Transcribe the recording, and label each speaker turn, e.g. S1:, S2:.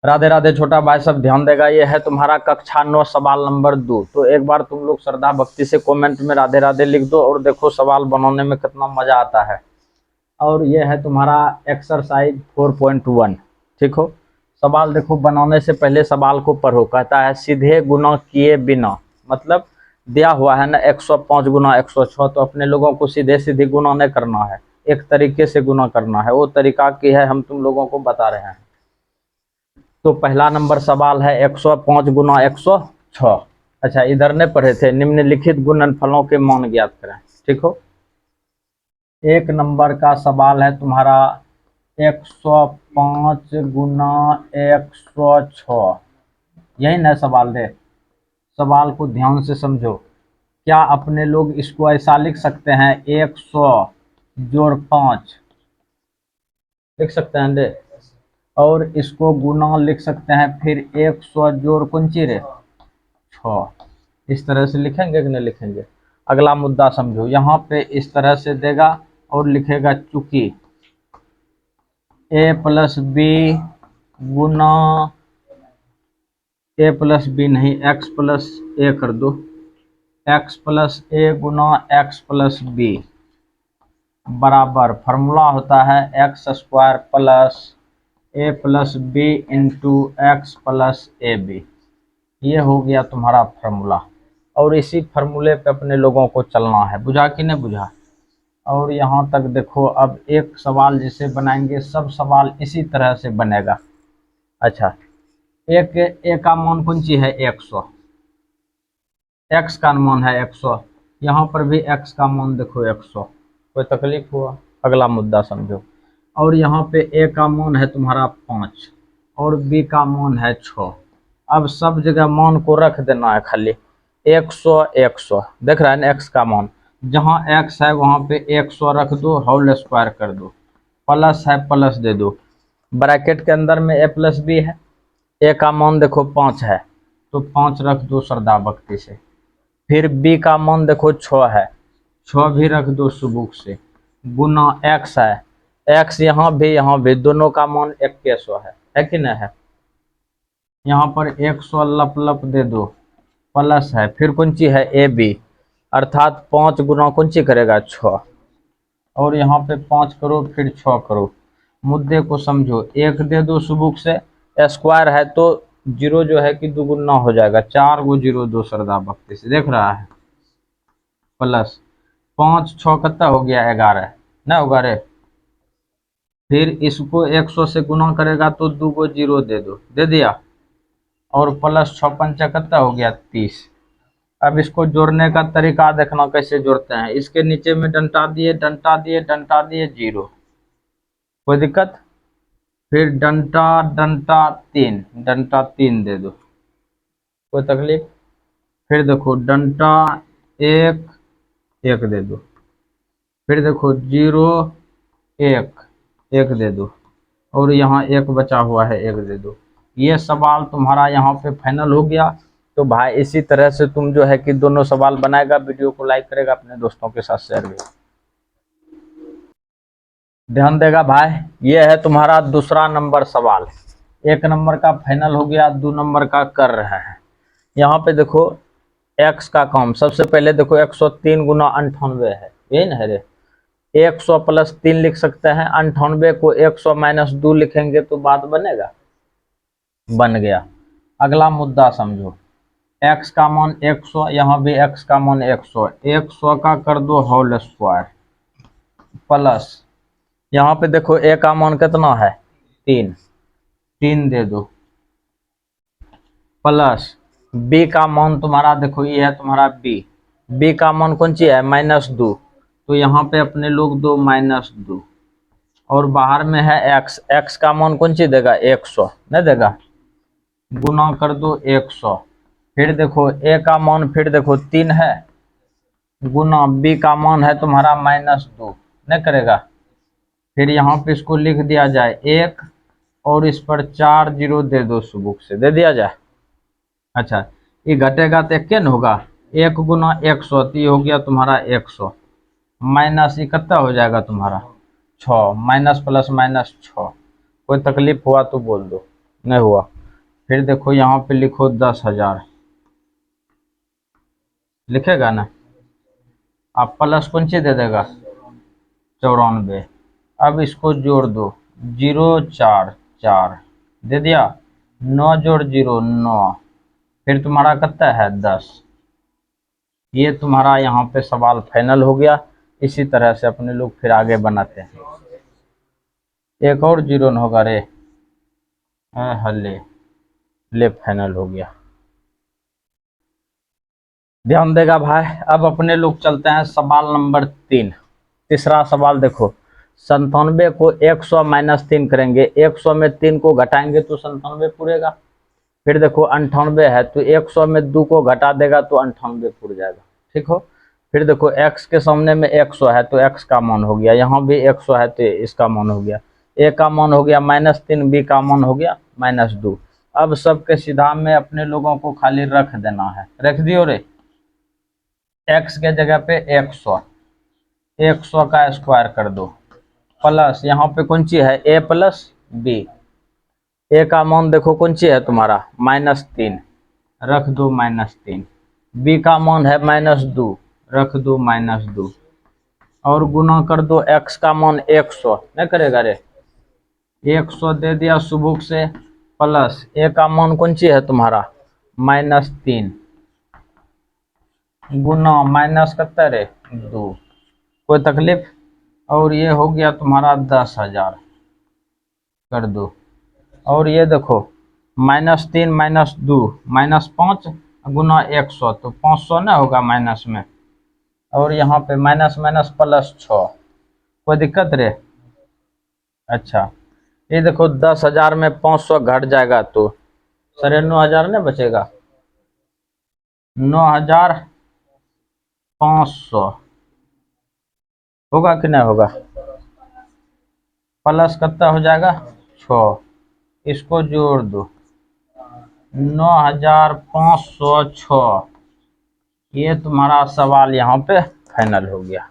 S1: राधे राधे छोटा भाई, सब ध्यान देगा। ये है तुम्हारा कक्षा 9 सवाल नंबर 2। तो एक बार तुम लोग श्रद्धा भक्ति से कमेंट में राधे राधे लिख दो और देखो सवाल बनाने में कितना मजा आता है। और ये है तुम्हारा एक्सरसाइज 4.1। ठीक हो। सवाल देखो, बनाने से पहले सवाल को पढ़ो। कहता है सीधे गुना किए बिना, मतलब दिया हुआ है ना 105 गुना 106, तो अपने लोगों को सीधे सीधे गुना नहीं करना है, एक तरीके से गुना करना है। वो तरीका की है हम तुम लोगों को बता रहे हैं। तो पहला नंबर सवाल है 105 गुना 106। अच्छा, इधर ने पढ़े थे निम्नलिखित गुणनफलों के मान ज्ञात करें। ठीक हो। एक नंबर का सवाल है तुम्हारा 105 गुना 106। यही ना सवाल है। सवाल को ध्यान से समझो। क्या अपने लोग इसको ऐसा लिख सकते हैं 100 जोड़ 5 लिख सकते हैं दे, और इसको गुना लिख सकते हैं फिर 100 जोड़ कौन ची रे 6। इस तरह से लिखेंगे कि नहीं लिखेंगे। अगला मुद्दा समझो। यहाँ पे इस तरह से देगा और लिखेगा चूंकि a प्लस बी गुना a प्लस बी नहीं x प्लस ए कर दो, x प्लस ए गुना x प्लस बी बराबर फॉर्मूला होता है X square plus A plus B into X plus A B. ये हो गया तुम्हारा फार्मूला, और इसी फार्मूले पे अपने लोगों को चलना है। बुझा कि नहीं बुझा। और यहाँ तक देखो, अब एक सवाल जिसे बनाएंगे सब सवाल इसी तरह से बनेगा। अच्छा, एक ए का मान कौन सी है 100, एक्स का मान है 100। यहाँ पर भी एक्स का मान देखो 100। कोई तकलीफ हुआ। अगला मुद्दा समझो। और यहाँ पे ए का मान है तुम्हारा 5 और बी का मान है 6। अब सब जगह मान को रख देना है खाली 100 100। देख रहा है ना एक्स का मान, जहाँ एक्स है वहाँ पे 100 रख दो, होल स्क्वायर कर दो, प्लस है प्लस दे दो। ब्रैकेट के अंदर में ए प्लस बी है। ए का मान देखो 5 है तो 5 रख दो श्रद्धा भक्ति से। फिर बी का मान देखो 6 है, 6 भी रख दो सुबुक से, गुना एक्स है, एक्स यहाँ भी दोनों का मान 100 है कि नहीं है। यहाँ पर 100 लप लप दे दो, प्लस है, फिर कौन ची है ए बी, अर्थात 5 गुना कौन ची करेगा 6, और यहाँ पे 5 करो फिर 6 करो। मुद्दे को समझो, एक दे दो सुबुक से, स्क्वायर है तो जीरो जो है कि दुगुना हो जाएगा, 4 गो जीरो दो श्रद्धा भक्ति से देख रहा है, प्लस 5 6 कितना हो गया 11 ना होगा रे। फिर इसको 100 से गुना करेगा तो 2 गो जीरो दे दो, दे दिया, और प्लस 6 पंचा कितना हो गया 30। अब इसको जोड़ने का तरीका देखना कैसे जोड़ते हैं। इसके नीचे में डंटा दिए डंटा दिए डंटा दिए जीरो, कोई दिक्कत। फिर डंटा डंटा 3, डंटा 3 दे दो, कोई तकलीफ। फिर देखो डंटा 1 1 दे दो, फिर देखो 0 1 1 दे दो, और यहाँ 1 बचा हुआ है 1 दे दो। ये सवाल तुम्हारा यहाँ पे फाइनल हो गया। तो भाई इसी तरह से तुम जो है कि दोनों सवाल बनाएगा, वीडियो को लाइक करेगा, अपने दोस्तों के साथ शेयर भी ध्यान देगा भाई। ये है तुम्हारा दूसरा नंबर सवाल। एक नंबर का फाइनल हो गया, 2 नंबर का कर रहे हैं। यहाँ पे देखो एक्स का काम, सबसे पहले देखो 103 गुना 98 है, यही ना है रे। 100 प्लस 3 लिख सकते हैं, 98 को 100 माइनस 2 लिखेंगे तो बात बनेगा, बन गया। अगला मुद्दा समझो। x का मान 100, यहाँ भी x का मान 100, 100 का कर दो होल स्क्वायर, प्लस यहाँ पे देखो a का मान कितना है 3, 3 दे दो, प्लस b का मान तुम्हारा देखो ये है तुम्हारा b का मान कौन सी है -2, तो यहाँ पे अपने लोग दो -2, और बाहर में है x का मान कौन सी देगा 100 नहीं देगा, गुना कर दो 100। फिर देखो a का मान फिर देखो 3 है, गुना b का मान है तुम्हारा -2 नहीं करेगा। फिर यहाँ पे इसको लिख दिया जाए 1, और इस पर 4 जीरो दे दो सुबुक से, दे दिया जाए। अच्छा, ये घटेगा तो क्या होगा 1 गुना 100, तो ये हो गया तुम्हारा 100, माइनस ये कितना हो जाएगा तुम्हारा 6, माइनस प्लस माइनस 6। कोई तकलीफ हुआ तो बोल दो, नहीं हुआ। फिर देखो यहाँ पे लिखो 10,000, लिखेगा ना। आप प्लस कौन सी दे देगा 94। अब इसको जोड़ दो, 044 दे दिया, 9 जोड़ 0 9, फिर तुम्हारा कितना है 10। ये तुम्हारा यहाँ पे सवाल फाइनल हो गया। इसी तरह से अपने लोग फिर आगे बनाते हैं। एक और जीरो न होगा रे, हल्ले ले फाइनल हो गया। ध्यान देगा भाई। अब अपने लोग चलते हैं सवाल नंबर 3। तीसरा सवाल देखो, 97 को 100 माइनस 3 करेंगे, 100 में 3 को घटाएंगे तो 97 पूरेगा। फिर देखो 98 है तो 100 में 2 को घटा देगा तो 98 पूर जाएगा। ठीक हो। फिर देखो x के सामने में 100 है तो x का मान हो गया, यहाँ भी 100 है तो इसका मान हो गया, a का मान हो गया -3, b का मान हो गया -2। अब सबके सीधा में अपने लोगों को खाली रख देना है। रख दियो रे। x के जगह पे 100 का स्क्वायर कर दो, प्लस यहाँ पे कौन सी है a प्लस b। a का मान देखो कौन सी है तुम्हारा -3, रख दो -3। b का मान है -2, रख दो -2। और गुना कर दो x का मान 100, नहीं करेगा रे। 100 दे दिया सुबुक से, प्लस a का मान कौन सी है तुम्हारा -3, गुना माइनस कितना रे 2। कोई तकलीफ। और ये हो गया तुम्हारा 10,000 कर दो। और ये देखो -3 -2 -5 गुना 100 तो 500 ना होगा माइनस में। और यहाँ पे माइनस माइनस +6। कोई दिक्कत रे। अच्छा ये देखो 10,000 में 500 घट जाएगा तो 9,500 नहीं बचेगा, 9,500 होगा कि नहीं होगा। प्लस कितना हो जाएगा 6, इसको जोड़ दो 9,506। ये तुम्हारा सवाल यहाँ पे फाइनल हो गया।